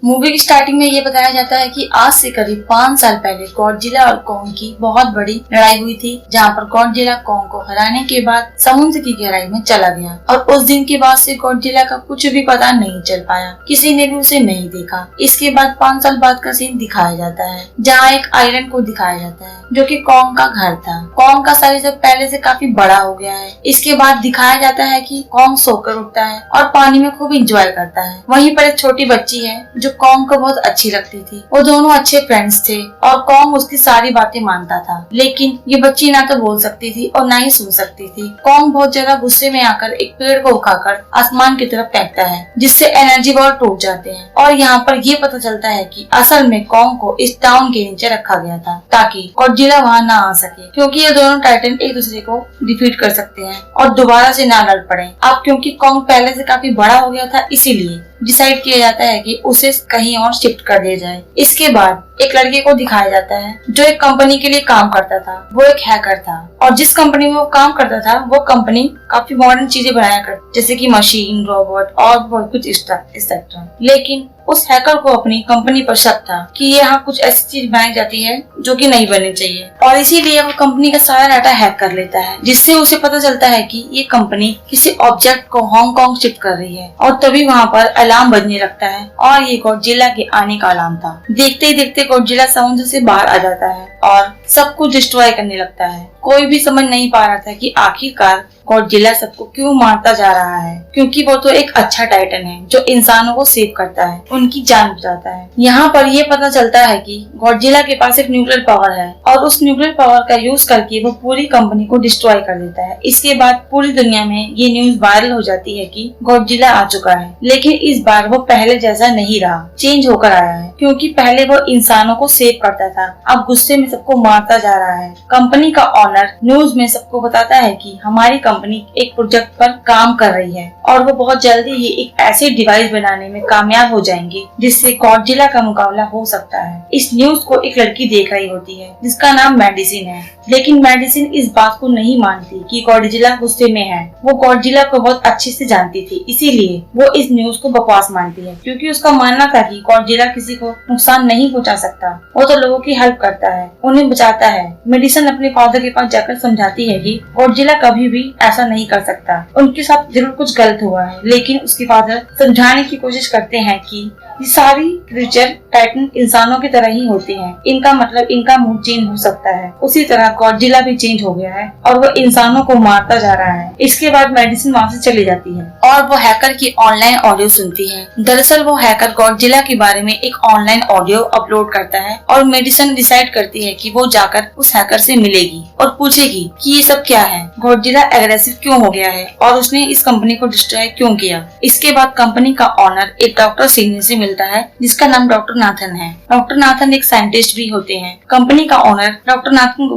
Movie की starting में ये बताया जाता है कि आज से करीब 5 साल पहले गॉडजिला और कॉन्ग की बहुत बड़ी लड़ाई हुई थी, जहाँ पर गॉडजिला कॉन्ग को हराने के बाद समुद्र की गहराई में चला गया और उस दिन के बाद से गॉडजिला का कुछ भी पता नहीं चल पाया, किसी ने भी उसे नहीं देखा। इसके बाद 5 साल बाद का सीन दिखाया जाता है, जहाँ एक आइलैंड को दिखाया जाता है जो कि कॉन्ग का घर था। कॉन्ग का शरीर पहले से काफी बड़ा हो गया है। इसके बाद दिखाया जाता है कि कॉन्ग सोकर उठता है और पानी में खूब इंजॉय करता है। वहीं पर एक छोटी बच्ची है जो कॉन्ग को बहुत अच्छी लगती थी। वो दोनों अच्छे फ्रेंड्स थे और कॉन्ग उसकी सारी बातें मानता था, लेकिन ये बच्ची ना तो बोल सकती थी और ना ही सुन सकती थी। कॉन्ग बहुत ज्यादा गुस्से में आकर एक पेड़ को उठाकर आसमान की तरफ फेंकता है, जिससे एनर्जी बॉल टूट जाते हैं। और यहाँ पर ये पता चलता है कि असल में कॉन्ग को इस टाउन के नीचे रखा गया था ताकि गॉडजिला वहाँ ना आ सके, क्योंकि ये दोनों टाइटन एक दूसरे को डिफीट कर सकते हैं और दोबारा से ना लड़ पड़े। अब क्योंकि कॉन्ग पहले से काफी बड़ा हो गया था, इसीलिए डिसाइड किया जाता है कि उसे कहीं और शिफ्ट कर दिया जाए। इसके बाद एक लड़के को दिखाया जाता है जो एक कंपनी के लिए काम करता था। वो एक हैकर था और जिस कंपनी में वो काम करता था वो कंपनी काफी मॉडर्न चीजें बनाया करती, जैसे कि मशीन, रोबोट और बहुत कुछ एक्सेट्रा। लेकिन उस हैकर को अपनी कंपनी पर शक था कि यहाँ कुछ ऐसी चीज बनाई जाती है जो कि नहीं बननी चाहिए, और इसीलिए वो कंपनी का सारा डाटा हैक कर लेता है, जिससे उसे पता चलता है कि ये कंपनी किसी ऑब्जेक्ट को हांगकांग शिफ्ट कर रही है। और तभी वहाँ पर अलार्म बजने लगता है और ये गॉडजिला के आने का अलार्म था। देखते ही देखते गॉडजिला समुद्र से बाहर आ जाता है और सब कुछ डिस्ट्रॉय करने लगता है। कोई भी समझ नहीं पा रहा था कि आखिरकार गॉडजिला सबको क्यों मारता जा रहा है, क्योंकि वो तो एक अच्छा टाइटन है जो इंसानों को सेव करता है, उनकी जान बचाता है। यहाँ पर ये पता चलता है कि गॉडजिला के पास एक न्यूक्लियर पावर है और उस न्यूक्लियर पावर का यूज करके वो पूरी कंपनी को डिस्ट्रॉय कर देता है। इसके बाद पूरी दुनिया में ये न्यूज वायरल हो जाती है कि गॉडजिला आ चुका है, लेकिन इस बार वो पहले जैसा नहीं रहा, चेंज होकर आया है। क्योंकि पहले वो इंसानों को सेव करता था, अब गुस्से में सबको मारता जा रहा है। कंपनी का ऑनर न्यूज में सबको बताता है कि हमारी कंपनी एक प्रोजेक्ट पर काम कर रही है और वो बहुत जल्दी ही एक ऐसी डिवाइस बनाने में कामयाब हो जाएंगे जिससे गॉडजिला का मुकाबला हो सकता है। इस न्यूज को एक लड़की देख रही होती है जिसका नाम मेडिसिन है, लेकिन मेडिसिन इस बात को नहीं मानती कि गॉडजिला गुस्से में है। वो गॉडजिला को बहुत अच्छे से जानती थी, इसीलिए वो इस न्यूज को बकवास मानती है, क्योंकि उसका मानना था कि गॉडजिला किसी को नुकसान नहीं पहुंचा सकता, वो तो लोगों की हेल्प करता है, उन्हें बचाता है। मेडिसिन अपने फादर के पास जाकर समझाती है कि गॉडजिला कभी भी ऐसा नहीं कर सकता, उनके साथ जरूर कुछ गलत हुआ है। लेकिन उसके फादर समझाने की कोशिश करते हैं कि ये सारी क्रीचर टाइटन इंसानों की तरह ही होते हैं, इनका मतलब इनका मूड चेंज हो सकता है। उसी तरह गॉडजिला भी चेंज हो गया है और वो इंसानों को मारता जा रहा है। इसके बाद मेडिसिन वहाँ से चली जाती है और वो हैकर की ऑनलाइन ऑडियो सुनती है। दरअसल वो हैकर गॉडजिला के बारे में एक ऑनलाइन ऑडियो अपलोड करता है और मेडिसिन डिसाइड करती है कि वो जाकर उस हैकर से मिलेगी और पूछेगी कि ये सब क्या है, गॉडजिला एग्रेसिव क्यों हो गया है और उसने इस कंपनी को डिस्ट्रॉय क्यों किया। इसके बाद कंपनी का ऑनर एक डॉक्टर सीनियर से मिलता है जिसका नाम डॉक्टर नाथन है। डॉक्टर नाथन एक साइंटिस्ट भी होते हैं। कंपनी का ऑनर डॉक्टर नाथन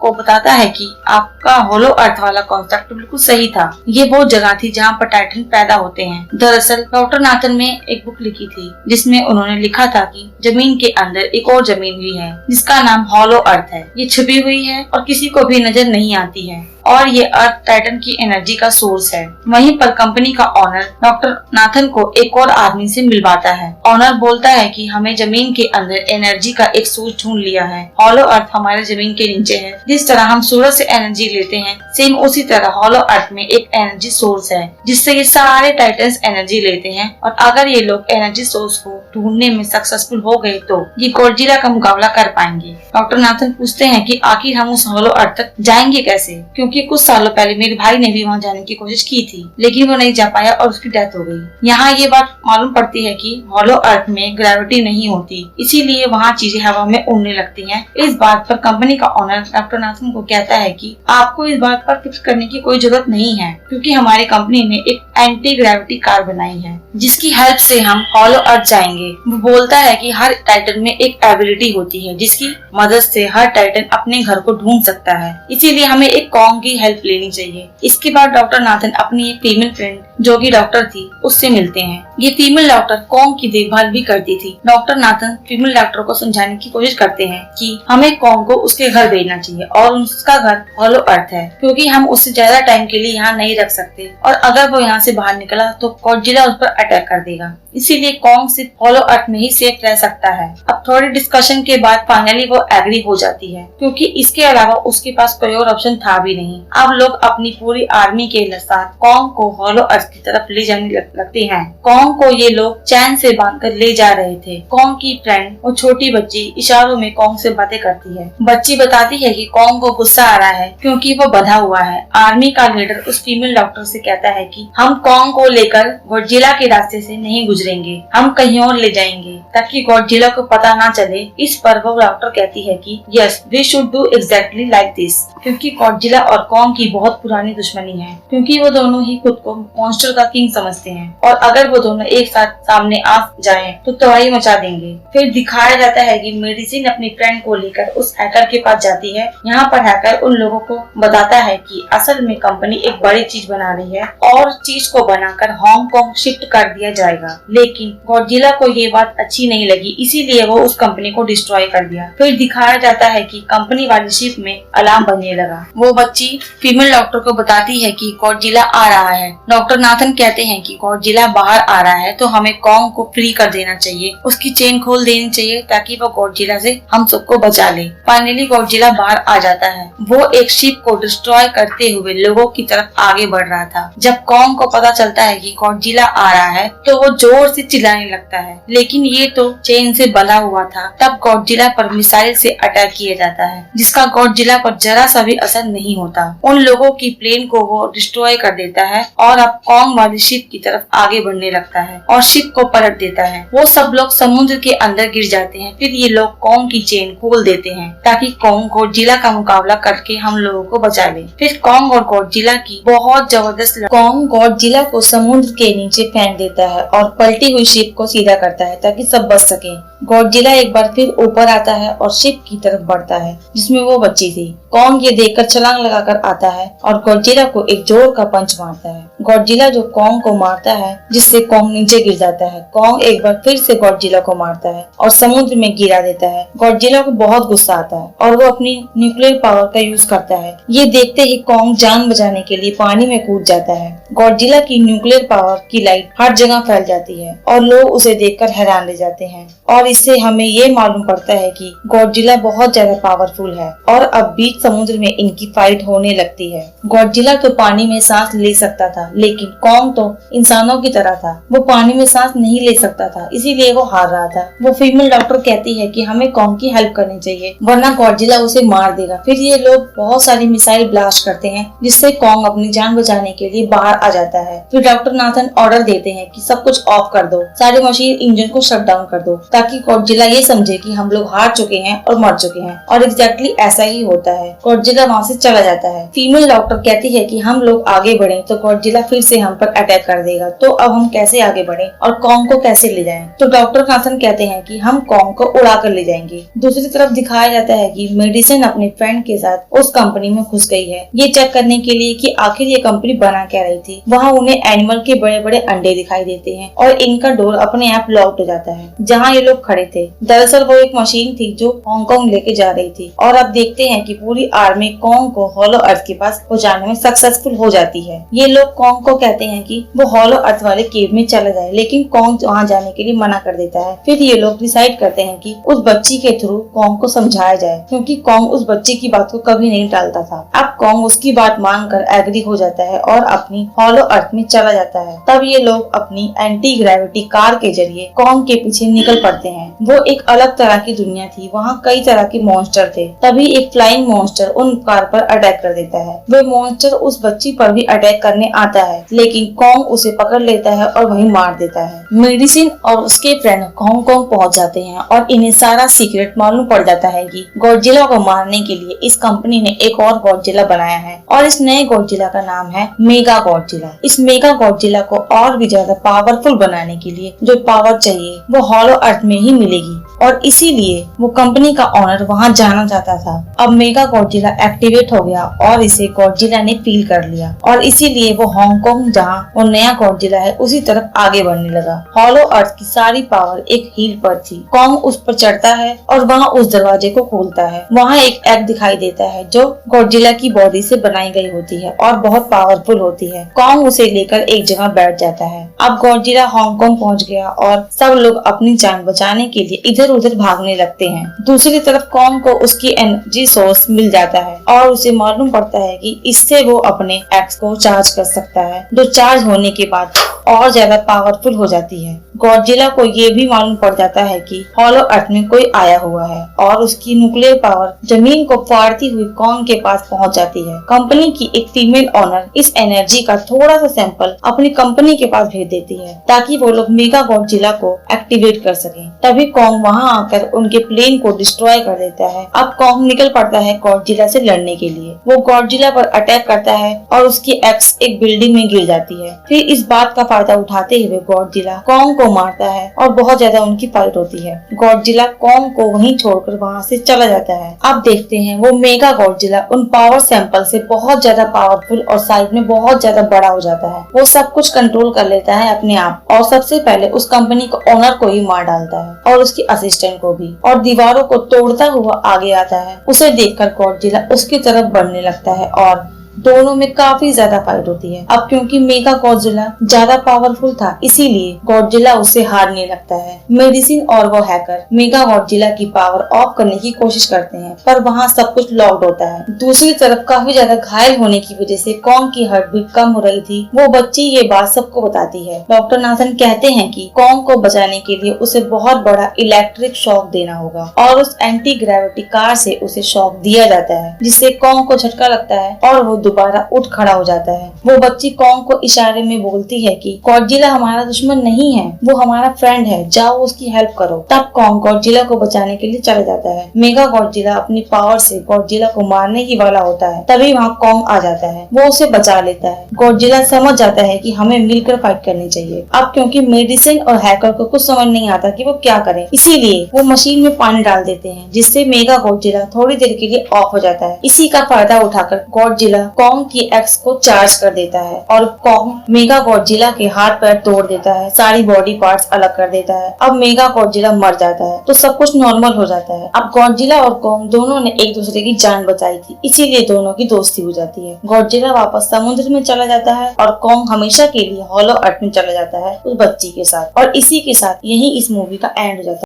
को बताता है कि आपका होलो अर्थ वाला कॉन्सेप्ट बिल्कुल सही था, ये वो जगह थी जहाँ पर टाइटन पैदा होते हैं। दरअसल डॉक्टर नाथन ने एक बुक लिखी थी जिसमें उन्होंने लिखा था कि जमीन के अंदर एक और जमीन भी है जिसका नाम होलो अर्थ है। ये छुपी हुई है और किसी को भी नजर नहीं आती है और ये अर्थ टाइटन की एनर्जी का सोर्स है। वहीं पर कंपनी का ऑनर डॉक्टर नाथन को एक और आदमी से मिलवाता है। ऑनर बोलता है कि हमें जमीन के अंदर एनर्जी का एक सोर्स ढूंढ लिया है। हॉलो अर्थ हमारे जमीन के नीचे है। जिस तरह हम सूरज से एनर्जी लेते हैं, सेम उसी तरह हॉलो अर्थ में एक एनर्जी सोर्स है जिससे ये सारे टाइटन्स एनर्जी लेते हैं। और अगर ये लोग एनर्जी सोर्स को ढूंढने में सक्सेसफुल हो गए तो ये गॉडजिला का मुकाबला कर पाएंगे। डॉक्टर नाथन पूछते हैं कि आखिर हम उस हॉलो अर्थ तक जाएंगे कैसे, क्योंकि कुछ सालों पहले मेरे भाई ने भी वहाँ जाने की कोशिश की थी, लेकिन वो नहीं जा पाया और उसकी डेथ हो गई। यहाँ ये बात मालूम पड़ती है कि हॉलो अर्थ में ग्रेविटी नहीं होती, इसीलिए वहाँ चीजें हवा में उड़ने लगती हैं। इस बात पर कंपनी का ऑनर डॉक्टर नाथन को कहता है कि आपको इस बात पर फिक्र करने की कोई जरूरत नहीं है, क्योंकि हमारी कंपनी ने एक एंटी ग्रेविटी कार बनाई है जिसकी हेल्प से हम हॉलो अर्थ जाएंगे। वो बोलता है कि हर टाइटन में एक एबिलिटी होती है जिसकी मदद से हर टाइटन अपने घर को ढूंढ सकता है, इसीलिए हमें एक कॉन्ग कॉन्ग की हेल्प लेनी चाहिए। इसके बाद डॉक्टर नाथन अपनी एक फीमेल फ्रेंड जो कि डॉक्टर थी उससे मिलते हैं। ये फीमेल डॉक्टर कॉन्ग की देखभाल भी करती थी। डॉक्टर नाथन फीमेल डॉक्टर को समझाने की कोशिश करते हैं कि हमें कॉन्ग को उसके घर भेजना चाहिए और उसका घर हॉलो अर्थ है, क्योंकि हम उससे ज्यादा टाइम के लिए यहाँ नहीं रख सकते और अगर वो यहाँ से बाहर निकला तो गॉडजिला उस पर अटैक कर देगा। इसीलिए कॉन्ग सिर्फ हॉलो अर्थ में ही सेफ रह सकता है। अब थोड़ी डिस्कशन के बाद फाइनली वो एग्री हो जाती है, क्योंकि इसके अलावा उसके पास कोई और ऑप्शन था भी नहीं। अब लोग अपनी पूरी आर्मी के साथ कॉन्ग को हॉलो अर्थ की तरफ ले जाने लगते हैं। कॉन्ग को ये लोग चैन से बांधकर ले जा रहे थे। कॉन्ग की फ्रेंड वो छोटी बच्ची इशारों में कॉन्ग से बातें करती है। बच्ची बताती है कि कॉन्ग को गुस्सा आ रहा है क्योंकि वो बंधा हुआ है। आर्मी का लीडर उस फीमेल डॉक्टर से कहता है कि हम कॉन्ग को लेकर गॉडजिला के रास्ते से नहीं गुजरेंगे, हम कहीं और ले जाएंगे ताकि गॉडजिला को पता ना चले। इस पर वो डॉक्टर कहती है कि yes we should do exactly like this, क्योंकि गॉडजिला और कॉन्ग की बहुत पुरानी दुश्मनी है, क्योंकि वो दोनों ही खुद को मॉन्स्टर का किंग समझते हैं और अगर वो दोनों एक साथ सामने आ जाएं तो तबाही मचा देंगे। फिर दिखाया जाता है कि मेडिसिन अपनी फ्रेंड को लेकर उस हैकर के पास जाती है। यहाँ पर हैकर उन लोगों को बताता है कि असल में कंपनी एक बड़ी चीज बना रही है और चीज को बनाकर हांगकांग शिफ्ट कर दिया जाएगा, लेकिन गॉडजिला को ये बात अच्छी नहीं लगी, इसीलिए वो उस कंपनी को डिस्ट्रॉय कर दिया। फिर दिखाया जाता है कि कंपनी वाली शिप में अलार्म बजने लगा। वो बच्ची फीमेल डॉक्टर को बताती है कि गॉडजिला आ रहा है। डॉक्टर नाथन कहते हैं कि गॉडजिला बाहर आ रहा है तो हमें कॉन्ग को फ्री कर देना चाहिए, उसकी चेन खोल देनी चाहिए ताकि वो गॉडजिला से हम सबको बचा ले। फाइनली गॉडजिला बाहर आ जाता है। वो एक शिप को डिस्ट्रॉय करते हुए लोगों की तरफ आगे बढ़ रहा था। जब कॉन्ग को पता चलता है कि गॉडजिला आ रहा है तो वो जोर से चिल्लाने लगता है, लेकिन ये तो चेन से बंधा हुआ था। तब गॉडजिला पर मिसाइल से अटैक किया जाता है, जिसका गॉडजिला पर जरा सा भी असर नहीं होता। उन लोगों की प्लेन को वो डिस्ट्रॉय कर देता है और अब कॉन्ग वाली शिप की तरफ आगे बढ़ने लगता है और शिप को पलट देता है। वो सब लोग समुद्र के अंदर गिर जाते हैं। फिर ये लोग कॉन्ग की चेन खोल देते हैं ताकि कॉन्ग गॉडजिला का मुकाबला करके हम लोगों को बचा ले। फिर कॉन्ग और गॉडजिला की बहुत जबरदस्त कॉन्ग गॉडजिला को समुद्र के नीचे फेंक देता है और पलटी हुई शिप को सीधा करता है ताकि सब बच सके। गॉडजिला एक बार फिर ऊपर आता है और शिप की तरफ बढ़ता है जिसमें वो बच्ची थी। कॉन्ग ये देखकर छलांग लगाकर आता है और गॉडजिला को एक जोर का पंच मारता है। गॉडजिला जो कॉन्ग को मारता है जिससे कॉन्ग नीचे गिर जाता है। कॉन्ग एक बार फिर से गॉडजिला को मारता है और समुद्र में गिरा देता है। गॉडजिला को बहुत गुस्सा आता है और वो अपनी न्यूक्लियर पावर का यूज करता है। ये देखते ही कॉन्ग जान बचाने के लिए पानी में कूद जाता है। गॉडजिला की न्यूक्लियर पावर की लाइट हर जगह फैल जाती है और लोग उसे देखकर हैरान रह जाते हैं और इससे हमें ये मालूम पड़ता है कि गॉडजिला बहुत ज्यादा पावरफुल है और अब बीच समुद्र में इनकी फाइट होने लगती है। गॉडजिला तो पानी में सांस ले सकता था, लेकिन कॉन्ग तो इंसानों की तरह था, वो पानी में सांस नहीं ले सकता था, इसीलिए वो हार रहा था। वो फीमेल डॉक्टर कहती है कि हमें कॉन्ग की हेल्प करनी चाहिए वरना गॉडजिला उसे मार देगा। फिर ये लोग बहुत सारी मिसाइल ब्लास्ट करते हैं जिससे कॉन्ग अपनी जान बचाने के लिए बाहर आ जाता है। फिर डॉक्टर नाथन ऑर्डर देते हैं कि सब कुछ ऑफ कर दो, सारी मशीन इंजन को शट डाउन कर दो ताकि गॉडजिला ये समझे कि हम लोग हार चुके हैं और मर चुके हैं। और एग्जैक्टली ऐसा ही होता है। गॉडजिला वहाँ से चला जाता है। फीमेल डॉक्टर कहती है कि हम लोग आगे बढ़े तो गॉडजिला फिर से हम पर अटैक कर देगा, तो अब हम कैसे आगे बढ़े और कॉन्ग को कैसे ले जाएं? तो डॉक्टर नाथन कहते हैं कि हम कॉन्ग को उड़ा कर ले जाएंगे। दूसरी तरफ दिखाया जाता है कि मेडिसिन अपने फ्रेंड के साथ उस कंपनी में घुस गई है, ये चेक करने के लिए कि आखिर ये कंपनी बना क्या रही थी। वहाँ उन्हें एनिमल के बड़े बड़े अंडे दिखाई देते हैं और इनका डोर अपने आप लॉक हो जाता है जहाँ ये लोग खड़े थे। दरअसल वो एक मशीन थी जो हांगकांग लेके जा रही थी और अब देखते हैं कि पूरी आर्मी कॉन्ग को हॉलो अर्थ के पास पहुंचाने में सक्सेसफुल हो जाती है। ये लोग कॉन्ग को कहते हैं कि वो हॉलो अर्थ वाले केव में चला जाए, लेकिन कॉन्ग वहाँ जाने के लिए मना कर देता है। फिर ये लोग डिसाइड करते हैं कि उस बच्ची के थ्रू कॉन्ग को समझाया जाए, क्योंकि कॉन्ग उस बच्ची की बात को कभी नहीं टालता था। अब कॉन्ग उसकी बात मानकर एग्री हो जाता है और अपनी हॉलो अर्थ में चला जाता है। तब ये लोग अपनी एंटी ग्रेविटी कार के जरिए कॉन्ग के पीछे निकल पड़ते हैं। वो एक अलग तरह की दुनिया थी, वहाँ कई तरह के मॉन्स्टर थे। तभी एक फ्लाइंग मॉन्स्टर उन कार पर अटैक कर देता है। वो मॉन्स्टर उस बच्ची पर भी अटैक करने आता है, लेकिन कॉन्ग उसे पकड़ लेता है और वहीं मार देता है। मेडिसिन और उसके फ्रेंड हांगकांग पहुंच जाते हैं और इन्हें सारा सीक्रेट मालूम पड़ जाता है कि गॉडजिला को मारने के लिए इस कंपनी ने एक और गॉडजिला बनाया है और इस नए गॉडजिला का नाम है मेगा गॉडजिला। इस मेगा गॉडजिला को और भी ज्यादा पावरफुल बनाने के लिए जो पावर चाहिए वो हॉलो अर्थ में ही मिलेगी और इसीलिए वो कंपनी का ऑनर वहाँ जाना चाहता था। अब मेगा गॉडजिला एक्टिवेट हो गया और इसे गॉडजिला ने फील कर लिया और इसीलिए वो हांगकांग जहाँ वो नया गॉडजिला है उसी तरफ आगे बढ़ने लगा। हॉलो अर्थ की सारी पावर एक हील पर थी। कॉन्ग उस पर चढ़ता है और वहाँ उस दरवाजे को खोलता है। वहाँ एक एग दिखाई देता है जो गॉडजिला की बॉडी से बनाई गई होती है और बहुत पावरफुल होती है। कॉन्ग उसे लेकर एक जगह बैठ जाता है। अब गॉडजिला हांगकांग पहुँच गया और सब लोग अपनी जान बचाने के लिए इधर उधर भागने लगते हैं। दूसरी तरफ कॉन्ग को उसकी एनर्जी सोर्स मिल जाता है और उसे मालूम पड़ता है कि इससे वो अपने एक्स को चार्ज कर सकता है, जो चार्ज होने के बाद और ज्यादा पावरफुल हो जाती है। गॉडजिला को ये भी मालूम पड़ जाता है कि हॉलो अर्थ में कोई आया हुआ है और उसकी न्यूक्लियर पावर जमीन को फाड़ती हुई कॉन्ग के पास पहुंच जाती है। कंपनी की एक फीमेल ऑनर इस एनर्जी का थोड़ा सा सैंपल अपनी कंपनी के पास भेज देती है ताकि वो लोग मेगा गॉडजिला को एक्टिवेट कर सकें। तभी कॉन्ग वहां आकर उनके प्लेन को डिस्ट्रॉय कर देता है। अब कॉन्ग निकल पड़ता है गॉडजिला से लड़ने के लिए। वो गॉडजिला पर अटैक करता है और उसकी एक्स एक बिल्डिंग में गिर जाती है। फिर इस बात का फायदा उठाते हुए गॉडजिला कॉन्ग को मारता है और बहुत ज्यादा उनकी फाइट होती है। गॉडजिला कॉन्ग को वहीं छोड़कर वहां से चला जाता है। अब देखते हैं वो मेगा गॉडजिला उन पावर सैंपल से बहुत ज्यादा पावरफुल और साइज में बहुत ज्यादा बड़ा हो जाता है। वो सब कुछ कंट्रोल कर लेता है अपने आप और सबसे पहले उस कंपनी को ओनर को ही मार डालता है और उसकी असिस्टेंट को भी, और दीवारों को तोड़ता हुआ आगे आता है। उसे देखकर गॉडजिला उसकी तरफ बढ़ने लगता है और दोनों में काफी ज्यादा फाइट होती है। अब क्योंकि मेगा गॉडजिला ज्यादा पावरफुल था इसीलिए गॉडजिला उससे हारने लगता है। मेडिसिन और वो हैकर मेगा गॉडजिला की पावर ऑफ करने की कोशिश करते हैं पर वहाँ सब कुछ लॉक्ड होता है। दूसरी तरफ काफी ज्यादा घायल होने की वजह से कॉन्ग की हार्ट बीट कम हो रही थी। वो बच्ची ये बात सबको बताती है। डॉक्टर नाथन कहते हैं कि कॉन्ग को बचाने के लिए उसे बहुत बड़ा इलेक्ट्रिक शॉक देना होगा और उस एंटी ग्रेविटी कार से उसे शॉक दिया जाता है जिससे कॉन्ग को झटका लगता है और वो दोबारा उठ खड़ा हो जाता है। वो बच्ची कॉन्ग को इशारे में बोलती है कि गॉडजिला हमारा दुश्मन नहीं है, वो हमारा फ्रेंड है, जाओ उसकी हेल्प करो। तब कॉन्ग गॉडजिला को बचाने के लिए चला जाता है। मेगा गॉडजिला अपनी पावर से गॉडजिला को मारने ही वाला होता है तभी वहाँ कॉन्ग आ जाता है। वो उसे बचा लेता है। गॉडजिला समझ जाता है कि हमें मिलकर फाइट करनी चाहिए। अब क्योंकि मेडिसिन और हैकर को कुछ समझ नहीं आता कि वो क्या करें, इसीलिए वो मशीन में पानी डाल देते हैं जिससे मेगा गॉडजिला थोड़ी देर के लिए ऑफ हो जाता है। इसी का फायदा उठाकर गॉडजिला कॉन्ग की एक्स को चार्ज कर देता है और कॉन्ग मेगा गॉडजिला के हाथ पैर तोड़ देता है, सारी बॉडी पार्ट्स अलग कर देता है। अब मेगा गॉडजिला मर जाता है तो सब कुछ नॉर्मल हो जाता है। अब गॉडजिला और कॉन्ग दोनों ने एक दूसरे की जान बचाई थी इसीलिए दोनों की दोस्ती हो जाती है। गॉडजिला वापस समुद्र में चला जाता है और कॉन्ग हमेशा के लिए हॉलो अर्थ में चला जाता है उस बच्ची के साथ, और इसी के साथ यही इस मूवी का एंड हो जाता है।